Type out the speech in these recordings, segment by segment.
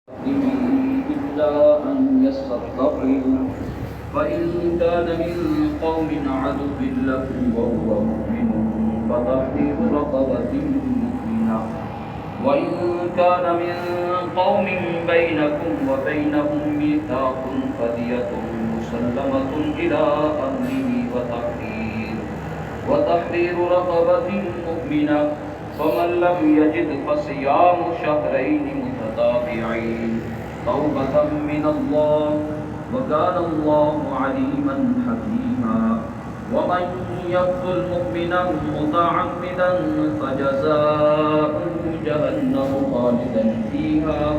إلا أن يستغفروا فإن كان من قوم عدو لكم وهو مؤمن فتحرير رقبة مؤمنة وإن كان من قوم بينكم وبينهم ميثاق فدية مسلمة إلى أهله وتحرير رقبة مؤمنة فمن لم يجد فصيام شهرين متتابعين توبة من الله وكان الله عليما حكيما ومن يقتل مؤمنا متعمدا فجزاؤه جهنم خالدا فيها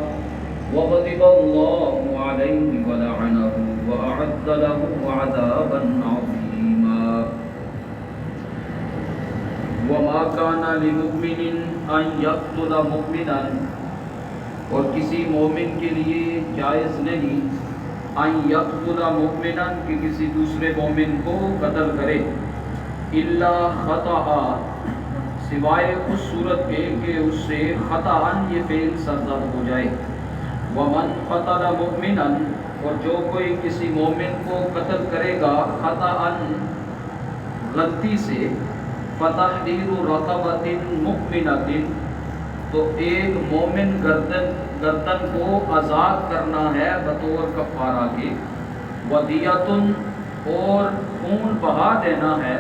وغضب الله عليه ولعنه وأعد له عذابا عظيما وما كان لمؤمن ان يقتل مؤمنا اور کسی مومن کے لیے جائز نہیں ان یقتل مؤمنا کہ کسی دوسرے مومن کو قتل کرے الا خطأ سوائے اس صورت کے کہ اس سے خطأ یہ فعل سرزد ہو جائے ومن قتل مؤمنا اور جو کوئی کسی مومن کو قتل کرے گا خطأ غلطی سے فتحریر رقبۃ مؤمنۃ تو ایک مومن گردن کو آزاد کرنا ہے بطور کفارہ کے ودیۃ اور خون بہا دینا ہے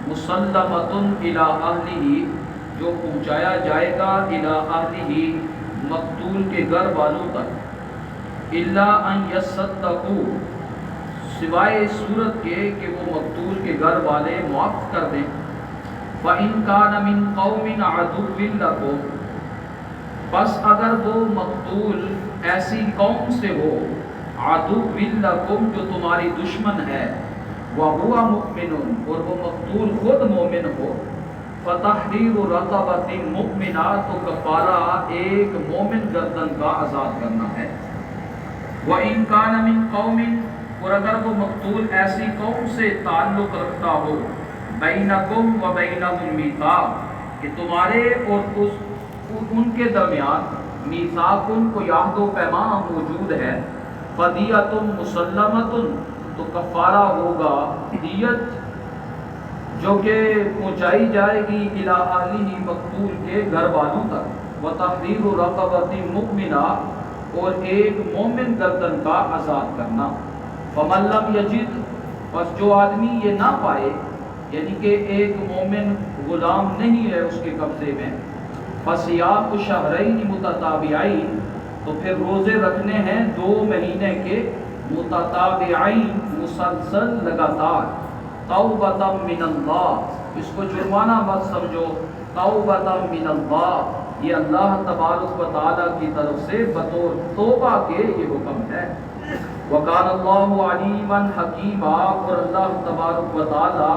مسلمۃ الی اہلہ جو پہنچایا جائے گا الی اہلہ مقتول کے گھر والوں تک الا ان یصدقوا سوائے اس صورت کے کہ وہ مقتول کے گھر والے معاف کر دیں وَإِن كَانَ مِن قَوْمٍ عَدُوٍّ لَكُمْ بس اگر وہ مقتول ایسی قوم سے ہو عَدُوٍّ لَكُمْ جو تمہاری دشمن ہے وَهُوَ مُؤْمِنٌ اور وہ مقتول خود مومن ہو فَتَحْرِيرُ رَقَبَةٍ مُؤْمِنَةٍ تو کفارہ ایک مومن گردن کا آزاد کرنا ہے وَإِن كَانَ مِن قَوْمٍ اور اگر وہ مقتول ایسی قوم سے تعلق رکھتا ہو بینکم و بینہم میثاق کہ تمہارے اور ان کے درمیان میثاق کو عہد و پیمان موجود ہے فدیۃ مسلمۃ تو کفارہ ہوگا دیت جو کہ پہنچائی جائے گی الی اہلہ مقتول کے گھر والوں تک وتحریر رقبۃ مؤمنہ اور ایک مومن گردن کا آزاد کرنا فمن لم یجد بس جو آدمی یہ نہ پائے یعنی کہ ایک مومن غلام نہیں ہے اس کے قبضے میں فصیام شہرین متتابعین تو پھر روزے رکھنے ہیں 2 مہینے کے متتابعین مسلسل لگاتار توبۃ من اللہ اس کو جرمانہ مت سمجھو توبۃ من اللہ یہ اللہ تبارک و تعالی کی طرف سے بطور توبہ کے یہ حکم ہے وکان اللہ علیما حکیما اور اللہ تبارک و تعالی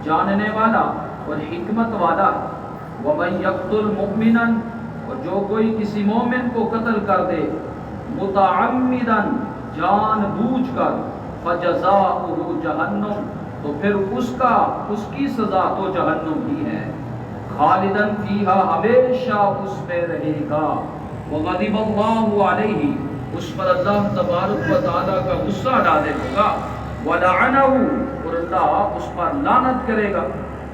جاننے والا اور حکمت والا ومن یقتل مؤمنا اور جو کوئی کسی مومن کو قتل کر دے متعمدا جان بوجھ کر فجزاؤہ جہنم تو پھر اس کی سزا تو جہنم ہی ہے خالدا فیہا ہمیشہ اس میں رہے گا وغضب اللہ علیہ اس پر اللہ تبارک و تعالی کا غصہ ڈالے ہوگا ولعنہ اور اللہ اس پر لعنت کرے گا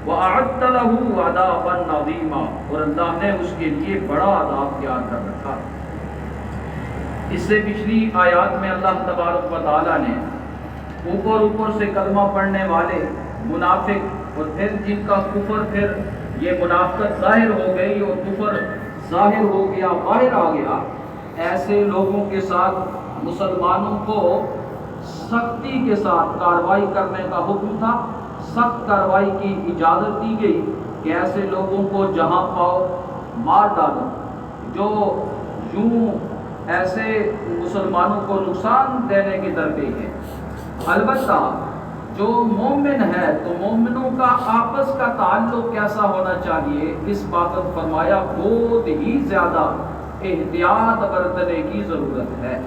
وَأَعَدَّ لَهُ عَذَابًا عَظِيمًا اور اللہ نے اس کے لیے بڑا عذاب تیار کر رکھا اس سے پچھلی آیات میں اللہ تبارک و تعالی نے اوپر سے کلمہ پڑھنے والے منافق اور پھر جن کا کفر پھر یہ منافقت ظاہر ہو گئی اور کفر ظاہر ہو گیا باہر آ گیا ایسے لوگوں کے ساتھ مسلمانوں کو سختی کے ساتھ کارروائی کرنے کا حکم تھا سخت کارروائی کی اجازت دی گئی کہ ایسے لوگوں کو جہاں پاؤ مار ڈالو جو یوں ایسے مسلمانوں کو نقصان دینے کی درپے ہے البتہ جو مومن ہے تو مومنوں کا آپس کا تعلق کیسا ہونا چاہیے اس بات پر فرمایا بہت ہی زیادہ احتیاط برتنے کی ضرورت ہے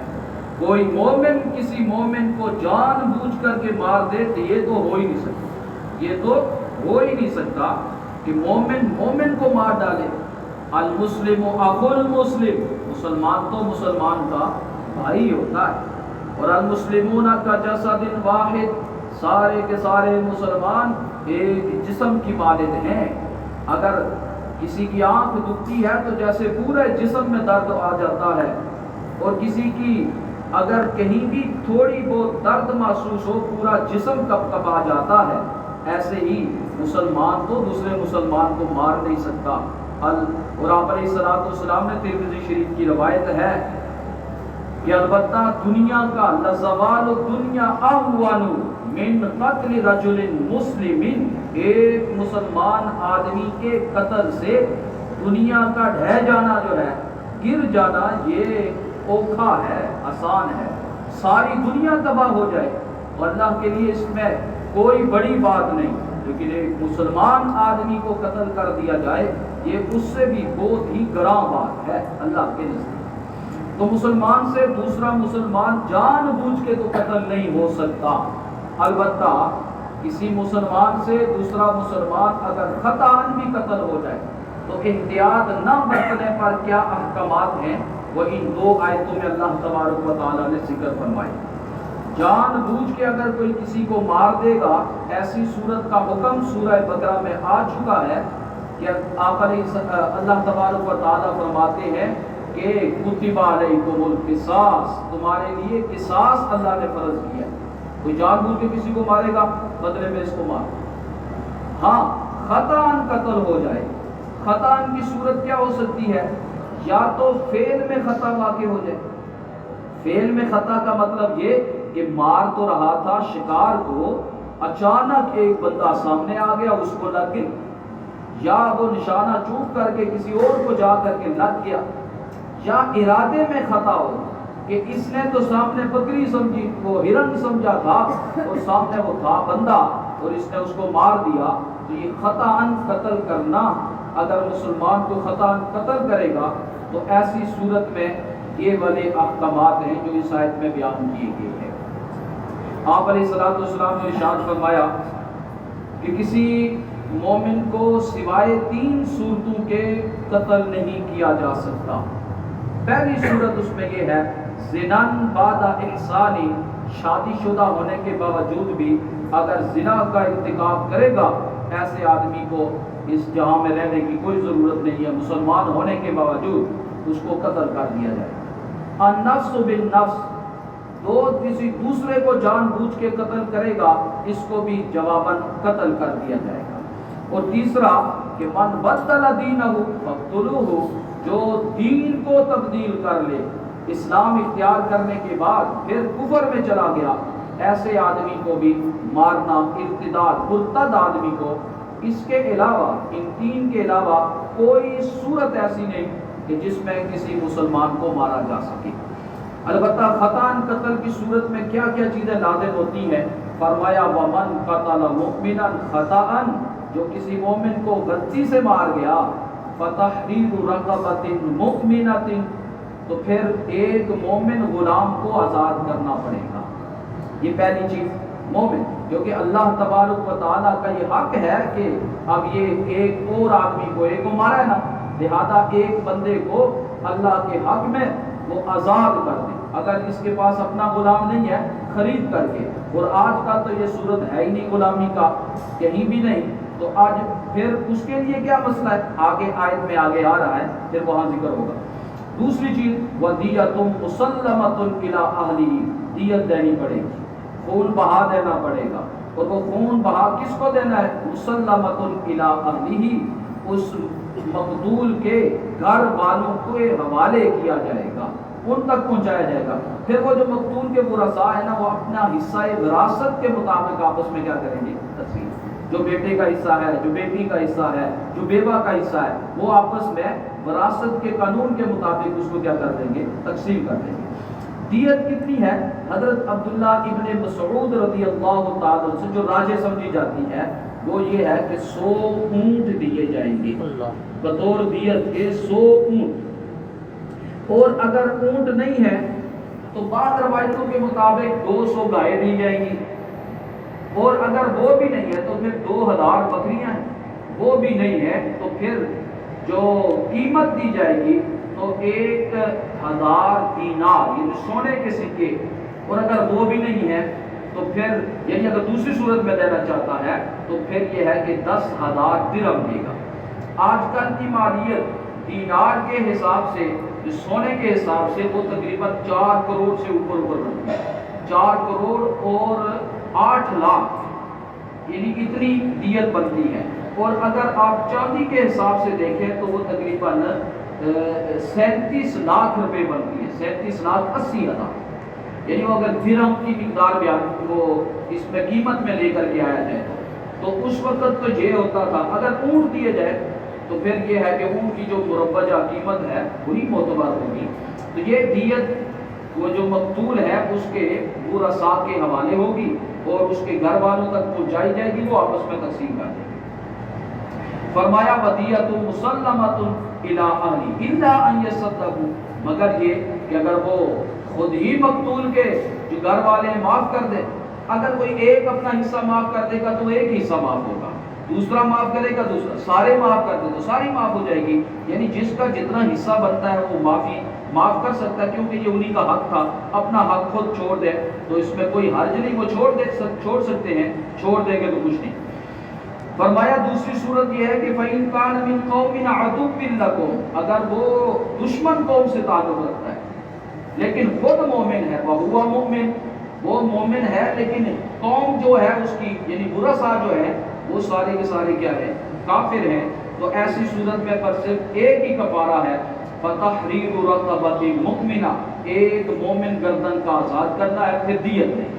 کوئی مومن کسی مومن کو جان بوجھ کر کے مار دے تو یہ تو ہو ہی نہیں سکتا کہ مومن کو مار ڈالے المسلم اخو المسلم مسلمان تو مسلمان کا بھائی ہوتا ہے، اور المسلمون کا جسد واحد، سارے کے سارے مسلمان ایک جسم کی مانند ہیں۔ اگر کسی کی آنکھ دکھتی ہے تو جیسے پورے جسم میں درد آ جاتا ہے، اور کسی کی اگر کہیں بھی تھوڑی بہت درد محسوس ہو پورا جسم کپ کپ آ جاتا ہے، ایسے ہی مسلمان تو دوسرے مسلمان کو مار نہیں سکتا۔ اور آپ علیہ الصلوۃ والسلام نے ترمذی شریف کی روایت ہے کہ البتہ دنیا کا لزوال دنیا اہون من قتل رجل مسلم، ایک مسلمان آدمی کے قتل سے دنیا کا ڈھہ جانا جو ہے، گر جانا، یہ اوکھا ہے، آسان ہے۔ ساری دنیا تباہ ہو جائے اور اللہ کے لیے اس میں کوئی بڑی بات نہیں، لیکن ایک مسلمان آدمی کو قتل کر دیا جائے یہ اس سے بھی بہت ہی گراں بات ہے اللہ کے نزدیک۔ تو مسلمان سے دوسرا مسلمان جان بوجھ کے تو قتل نہیں ہو سکتا، البتہ کسی مسلمان سے دوسرا مسلمان اگر خطاً بھی قتل ہو جائے تو احتیاط نہ برتنے پر کیا احکامات ہیں، وہ ان دو آیتوں میں اللہ تبارک و تعالیٰ نے ذکر فرمائے۔ جان بوجھ کے اگر کوئی کسی کو مار دے گا، ایسی صورت کا حکم سورہ بقرہ میں آ چکا ہے کہ آپ اللہ تبارک و تعالیٰ فرماتے ہیں کہ کتب علیکم القصاص، تمہارے لیے قصاص اللہ نے فرض کیا۔ کوئی جان بوجھ کے کسی کو مارے گا بدلے میں اس کو مار۔ ہاں خطاً قتل ہو جائے، خطاً کی صورت کیا ہو سکتی ہے؟ یا تو فعل میں خطا واقع ہو جائے۔ فعل میں خطا کا مطلب یہ کہ مار تو رہا تھا شکار کو، اچانک ایک بندہ سامنے آ گیا، اس کو لگ گئی، یا وہ نشانہ چوک کر کے کسی اور کو جا کر کے لگ گیا، یا ارادے میں خطا ہو کہ اس نے تو سامنے بکری سمجھی، وہ ہرن سمجھا تھا اور سامنے وہ تھا بندہ اور اس نے اس کو مار دیا۔ تو یہ خطاً قتل کرنا، اگر مسلمان کو خطاً قتل کرے گا تو ایسی صورت میں یہ والے احکامات ہیں جو اس آیت میں بیان کیے گئے ہیں۔ آپ علیہ الصلوۃ والسلام نے ارشاد فرمایا کہ کسی مومن کو سوائے 3 صورتوں کے قتل نہیں کیا جا سکتا۔ پہلی صورت اس میں یہ ہے زنان بعد احسانی، شادی شدہ ہونے کے باوجود بھی اگر زنا کا ارتکاب کرے گا، ایسے آدمی کو اس جہاں میں رہنے کی کوئی ضرورت نہیں ہے، مسلمان ہونے کے باوجود اس کو قتل کر دیا جائے۔ النفس بالنفس، کسی دوسرے کو جان بوجھ کے قتل کرے گا، اس کو بھی جواباً قتل کر دیا جائے گا۔ اور تیسرا کہ من بدل دینہ فاقتلوہ، جو دین کو تبدیل کر لے، اسلام اختیار کرنے کے بعد پھر کفر میں چلا گیا، ایسے آدمی کو بھی مارنا، ارتداد مرتد آدمی کو۔ اس کے علاوہ، ان 3 کے علاوہ کوئی صورت ایسی نہیں کہ جس میں کسی مسلمان کو مارا جا سکے۔ البتہ خطاً قتل کی صورت میں کیا کیا چیزیں لازم ہوتی ہیں؟ فرمایا ومن قتل مؤمنا خطاً، جو کسی مومن کو غلطی سے مار گیا، فتحریر رقبۃ مؤمنۃ، تو پھر ایک مومن غلام کو آزاد کرنا پڑے گا۔ یہ پہلی چیز، مومن، کیونکہ اللہ تبارک و تعالیٰ کا یہ حق ہے کہ اب یہ ایک اور آدمی کو، ایک کو مارا ہے نا، لہذا ایک بندے کو اللہ کے حق میں وہ آزاد کر دے، اگر اس کے پاس اپنا غلام نہیں ہے خرید کر کے۔ اور آج کا تو یہ صورت ہے ہی نہیں غلامی کا، کہیں بھی نہیں، تو آج پھر اس کے لیے کیا مسئلہ ہے؟ آگے آیت میں آگے آ رہا ہے، پھر وہاں ذکر ہوگا۔ دوسری چیز وَدِيَةٌ مُسَلَّمَةٌ إِلَىٰ أَهْلِهِ، دیت دینی پڑے گی، خون بہا دینا پڑے گا، اور وہ خون بہا کس کو دینا ہے؟ مُسَلَّمَةٌ إِلَىٰ أَهْلِهِ، اس مقتول کے گھر والوں کو حوالے کیا جائے گا، ان تک پہنچایا جائے گا۔ پھر وہ جو مقتول کے ورثاء ہیں نا، وہ اپنا حصہ وراثت کے مطابق آپس میں کیا کریں گے؟ تقسیم۔ جو بیٹے کا حصہ ہے، جو بیٹی کا حصہ ہے، جو بیوہ کا حصہ ہے، وہ آپس میں وراثت کے قانون کے مطابق اس کو کیا کر دیں گے؟ تقسیم کر دیں گے۔ دیت کتنی ہے؟ حضرت عبداللہ ابن مسعود رضی اللہ تعالیٰ سے جو راجح سمجھی جاتی ہے وہ یہ ہے کہ 100 اونٹ دیے جائیں گے، بطور دیت کے 100 اونٹ۔ اور اگر اونٹ نہیں ہے تو بعض روایتوں کے مطابق 200 گائے دی جائیں گی، اور اگر وہ بھی نہیں ہے تو پھر 2000 بکریاں ہیں، وہ بھی نہیں ہے تو پھر جو قیمت دی جائے گی تو 1000 دینار یعنی سونے کے سکے، اور اگر وہ بھی نہیں ہے تو پھر یعنی اگر دوسری صورت میں دینا چاہتا ہے تو پھر یہ ہے کہ 10,000 درہم دے گا۔ آج کل کی مالیت دینار کے حساب سے، جو سونے کے حساب سے، وہ تقریباً 4 کروڑ سے اوپر بنتی ہے، 4 کروڑ اور 8 لاکھ یعنی اتنی دیت بنتی ہے۔ اور اگر آپ چاندی کے حساب سے دیکھیں تو وہ تقریباً 37 لاکھ روپے بنتی ہے، 37,80,000 یعنی وہ اگر درہم کی مقدار بیان وہ اس میں قیمت میں لے کر کے آیا جائے تو اس وقت تو یہ ہوتا تھا۔ اگر اونٹ دیے جائے تو پھر یہ ہے کہ اونٹ کی جو مروجہ قیمت ہے وہی معتبر ہوگی۔ تو یہ دیت وہ جو مقتول ہے اس کے ورثاء کے حوالے ہوگی اور اس کے گھر والوں تک پہنچائی جائے گی، وہ آپس میں تقسیم کر دیں گے۔ فرمایا ودیۃ مسلمۃ الی اہلہ الا ان یصدقوا، مگر یہ کہ اگر وہ خود ہی مقتول کے جو گھر والے ہیں معاف کر دے، اگر کوئی ایک اپنا حصہ معاف کر دے گا تو ایک حصہ معاف ہوگا، دوسرا معاف کرے گا دوسرا، سارے معاف کر دے تو ساری معاف ہو جائے گی۔ یعنی جس کا جتنا حصہ بنتا ہے وہ معاف کر سکتا ہے، کیونکہ یہ انہی کا حق تھا۔ اپنا حق خود چھوڑ دے تو اس میں کوئی حرج نہیں، وہ چھوڑ سکتے ہیں، چھوڑ دیں گے تو کچھ نہیں۔ فرمایا دوسری صورت یہ ہے کہ فَإِن كَانَ مِن قَوْمٍ عَدُوٍّ لَكُمْ، اگر وہ دشمن قوم سے تعلق رکھتا ہے لیکن خود مومن ہے، وَهُوَ مُؤْمِن، وہ مومن ہے لیکن قوم جو ہے اس کی یعنی ورثاء جو ہے وہ سارے کے سارے کیا ہے، کافر ہیں، تو ایسی صورت میں پر صرف ایک ہی کفارہ ہے، فَتَحْرِيرُ رَقَبَةٍ مُؤْمِنَةٍ، ایک مومن گردن کا آزاد کرنا ہے، پھر دیت نہیں۔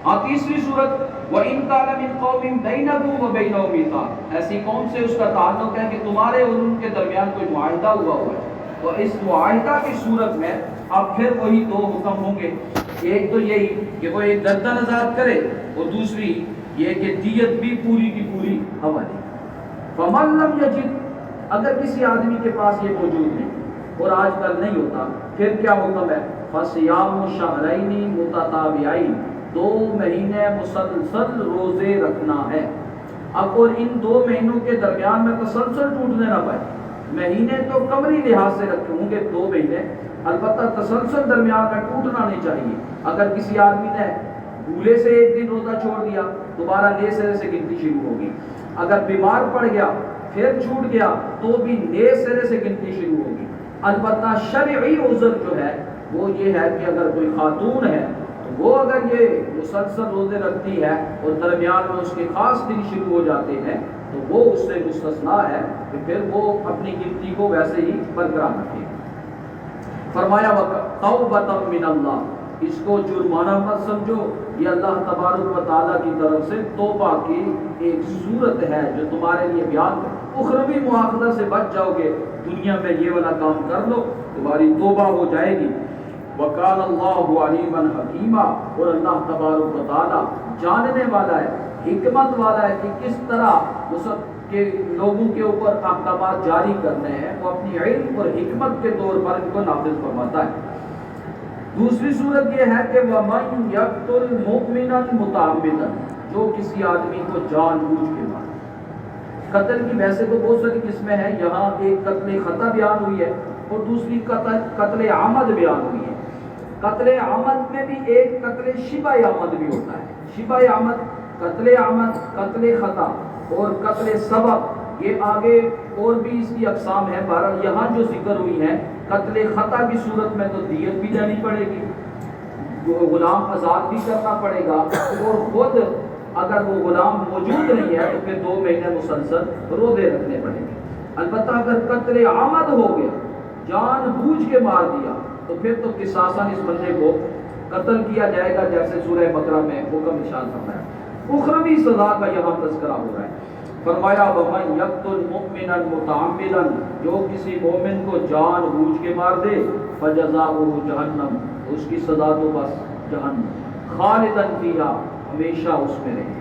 ہاں تیسری صورت وَإِن كَانَ مِن قَوْمٍ بَيْنَكُمْ وَبَيْنَهُمْ مِيثَاقٌ، ایسی قوم سے اس کا تعلق ہے کہ تمہارے اور ان کے درمیان کوئی معاہدہ ہوا ہے، تو اس معاہدہ کی صورت میں اب پھر وہی دو حکم ہوں گے، ایک تو یہی کہ وہ ایک گردن آزاد کرے اور دوسری یہ کہ دیت بھی پوری کی پوری حوالے۔ فَمَن لَّمْ يَجِدْ، اگر کسی آدمی کے پاس یہ موجود نہیں اور آج کل نہیں ہوتا، پھر کیا حکم ہے؟ فَصِيَامُ شَهْرَيْنِ مُتَتَابِعَيْنِ، 2 مہینے مسلسل روزے رکھنا ہے۔ اب اور ان 2 مہینوں کے درمیان میں تسلسل ٹوٹنے نہ پائے، مہینے تو قمری لحاظ سے رکھے ہوں گے 2 مہینے، البتہ تسلسل درمیان میں ٹوٹنا نہیں چاہیے۔ اگر کسی آدمی نے بھولے سے ایک دن روزہ چھوڑ دیا، دوبارہ نئے سرے سے گنتی شروع ہوگی۔ اگر بیمار پڑ گیا پھر چھوٹ گیا تو بھی نئے سرے سے گنتی شروع ہوگی۔ البتہ شرعی عذر جو ہے وہ یہ ہے کہ اگر کوئی خاتون ہے تو وہ اگر یہ مسلسل روزے رکھتی ہے اور درمیان میں اس کے خاص دن شروع ہو جاتے ہیں تو وہ اس سے مستثنا ہے کہ پھر وہ اپنی گنتی کو ویسے ہی برقرار رکھے۔ فرمایا توبۃ من اللہ، اس کو جرمانہ مت سمجھو، یہ اللہ تبارک و تعالیٰ کی طرف سے توبہ کی ایک صورت ہے جو تمہارے لیے بیان ہے۔ اخروی مواخذہ سے بچ جاؤ گے، دنیا میں یہ والا کام کر لو تمہاری توبہ ہو جائے گی۔ وَقَالَ اللَّهُ عَلِيمًا حَكِيمًا، اور اللہ تبارک و تعالیٰ جاننے والا ہے، حکمت والا ہے کہ کس طرح اس کے لوگوں کے اوپر احکامات جاری کرنے ہیں، وہ اپنی علم اور حکمت کے طور پر ان کو نافذ فرماتا ہے۔ دوسری صورت یہ ہے کہ وَمَن يَقْتُلْ مُؤْمِنًا مُتَعَمِّدًا، جو کسی آدمی کو جان بوجھ کے مارے۔ قتل کی ویسے تو بہت ساری قسمیں ہیں، یہاں ایک قتل خطا بیان ہوئی ہے اور دوسری قتل عمد بیان ہوئی ہے۔ قتل عمد میں بھی ایک قتل شبہ عمد بھی ہوتا ہے، شبہ عمد، قتل عمد، قتل خطا اور قتل سبب، یہ آگے اور بھی اس کی اقسام ہیں۔ بہرحال یہاں جو ذکر ہوئی ہیں، قتل خطا کی صورت میں تو دیت بھی دینی پڑے گی، غلام آزاد بھی کرنا پڑے گا، اور خود اگر وہ غلام موجود نہیں ہے تو پھر 2 مہینے مسلسل روزے رکھنے پڑیں گے۔ البتہ اگر قتل عمد ہو گیا، جان بوجھ کے مار دیا، تو پھر تو قصاصاً اس بندے کو قتل کیا جائے گا، جیسے سورہ بقرہ میں حکم ارشاد فرمایا۔ اخروی سزا کا یہاں تذکرہ ہو رہا ہے۔ فرمایا وَمَن يَقْتُلْ مُؤْمِنًا مُتَعَمِّدًا، جو کسی مومن کو جان بوجھ کے مار دے، فَجَزَاؤُهُ جَهَنَّمُ، اس کی سزا تو بس جہنم، خالداً فِيهَا، ہمیشہ اس میں رہے۔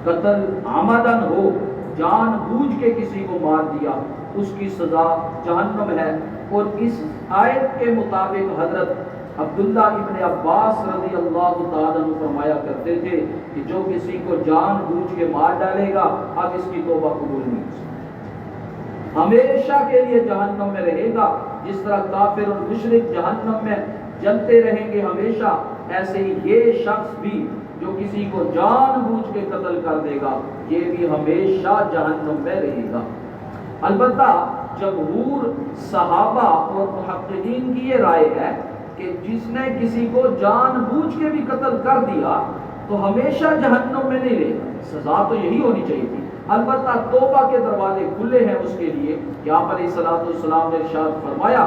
قتل عمدن ہو، جان بوجھ کے کسی کو مار دیا، اس کی سزا جہنم ہے۔ اور اس آیت کے مطابق حضرت عبداللہ ابن عباس رضی اللہ تعالیٰ عنہ فرمایا کرتے تھے کہ جو کسی کو جان بوجھ کے مار ڈالے گا اب اس کی توبہ قبول نہیں ہو سکتی، ہمیشہ کے لیے جہنم میں رہے گا، جس طرح کافر اور مشرک جہنم میں جلتے رہیں گے ہمیشہ، ایسے ہی یہ شخص بھی جو کسی کو جان بوجھ کے قتل کر دے گا یہ بھی ہمیشہ جہنم میں رہے گا۔ البتہ جمہور صحابہ اور محققین کی یہ رائے ہے کہ جس نے کسی کو جان بوجھ کے بھی قتل کر دیا تو ہمیشہ جہنم میں نہیں رہے گا، سزا تو یہی ہونی چاہیے تھی۔ البتہ توبہ کے دروازے کھلے ہیں اس کے لیے کہ آپ علیہ الصلوۃ والسلام نے ارشاد فرمایا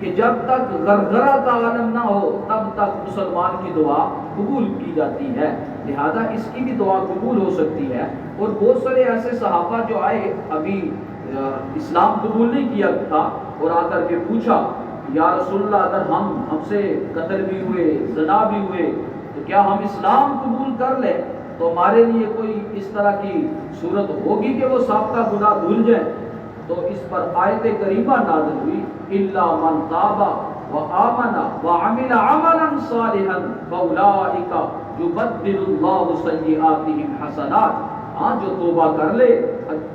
کہ جب تک غرغرہ کا عالم نہ ہو تب تک مسلمان کی دعا قبول کی جاتی ہے، لہذا اس کی بھی دعا قبول ہو سکتی ہے۔ اور بہت سارے ایسے صحابہ جو آئے ابھی اسلام قبول نہیں کیا تھا اور آ کر کے پوچھا یا رسول اللہ اگر ہم سے قتل بھی ہوئے زنا بھی ہوئے تو کیا ہم اسلام قبول کر لیں تو ہمارے لیے کوئی اس طرح کی صورت ہوگی کہ وہ سابقہ گناہ دھل جائیں؟ تو اس پر آیت کریمہ نازل ہوئی الا من تاب وآمن وعمل عملا صالحا فاولئک یبدل اللہ سیئاتہم حسنات۔ ہاں جو توبہ کر لے،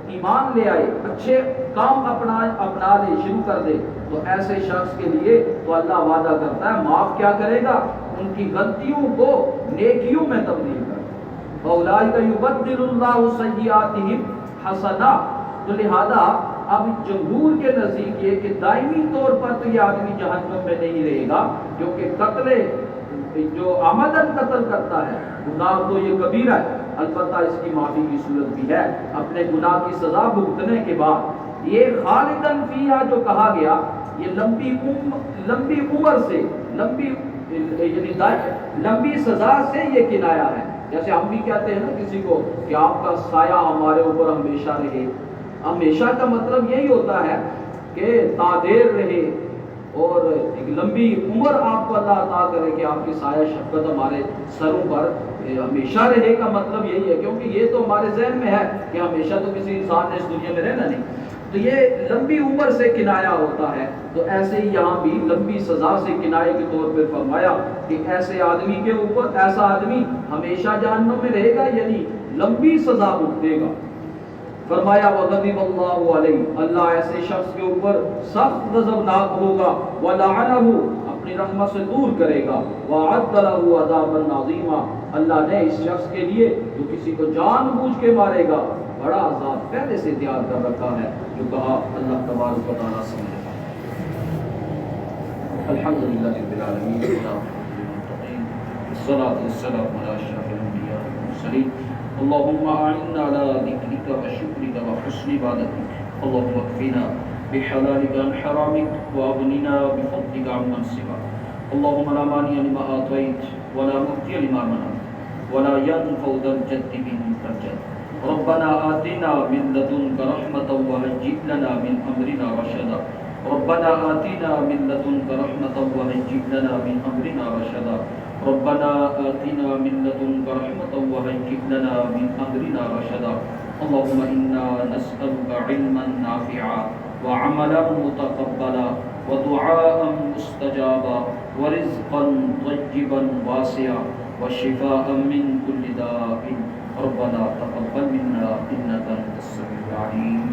ایمان لے آئے، اچھے کام اپنا لے، شروع کر دے تو ایسے شخص کے لیے تو اللہ وعدہ کرتا ہے معاف کیا کرے گا، ان کی غلطیوں کو نیکیوں میں تبدیل کر دے۔ فاولئک یبدل اللہ سیئاتہم حسنات۔ تو لہذا اب جمہور کے نزدیک یہ کہ دائمی طور پر تو یہ آدمی جہنم میں نہیں رہے گا، کیونکہ قتل جو عمدن قتل کرتا ہے گناہ تو یہ کبیرہ ہے، البتہ اس کی معافی کی صورت بھی ہے اپنے گناہ کی سزا بھگتنے کے بعد۔ یہ خالدن فیہا جو کہا گیا یہ لمبی عمر سے لمبی سزا سے یہ کنایا ہے۔ جیسے ہم بھی کہتے ہیں نا کسی کو کہ آپ کا سایہ ہمارے اوپر ہمیشہ رہے، ہمیشہ کا مطلب یہی ہوتا ہے کہ تادیر رہے اور ایک لمبی عمر آپ کو اللہ عطا کرے کہ آپ کی سایہ شفقت ہمارے سروں پر ہمیشہ رہے کا مطلب یہی ہے، کیونکہ یہ تو ہمارے ذہن میں ہے کہ ہمیشہ تو کسی انسان نے اس دنیا میں رہنا نہیں، تو یہ لمبی عمر سے کنایا ہوتا ہے۔ تو ایسے ہی یہاں بھی لمبی سزا سے کنائے کے طور پر فرمایا کہ ایسے آدمی کے اوپر ایسا آدمی ہمیشہ جہنم میں رہے گا، یعنی لمبی سزا بھگتے گا۔ فرمایا وغضب اللہ علیہ، اللہ ایسے شخص کے اوپر سخت غضبناک ہوگا، ولعنہ، اپنی رحمت سے دور کرے گا، وعد لہ عذابا عظیما، اللہ نے اس شخص کے لیے جو کسی کو جان بوجھ کے مارے گا بڑا عذاب پہلے سے تیار کر رکھا ہے، جو کہا اللہ تبارک و تعالیٰ سمجھے۔ الحمدللہ رب العالمین والصلاة والسلام علی اشرف الانبیاء والمرسلین۔ اللهم أعنا على ذكرك وشكرك وحسن عبادتك، اللهم اكفنا بحلالك عن حرامك وأغننا بفضلك عمن سواك، اللهم لا مانع لما أعطيت ولا معطي لما منعت ولا ينفع ذا الجد منك الجد، ربنا آتنا من لدنك رحمة وهيئ لنا من أمرنا رشدا، ربنا آتنا من لدنك رحمة وهيئ لنا من أمرنا رشدا، ربنا آتنا من لدنك رحمة وهيئ لنا من أمرنا رشدا، اللهم إنا نسألك علما نافعا وعملا متقبلا ودعاء مستجابا ورزقا طيبا واسعا وشفاء من كل داء، ربنا تقبل منا إنك أنت السميع العليم۔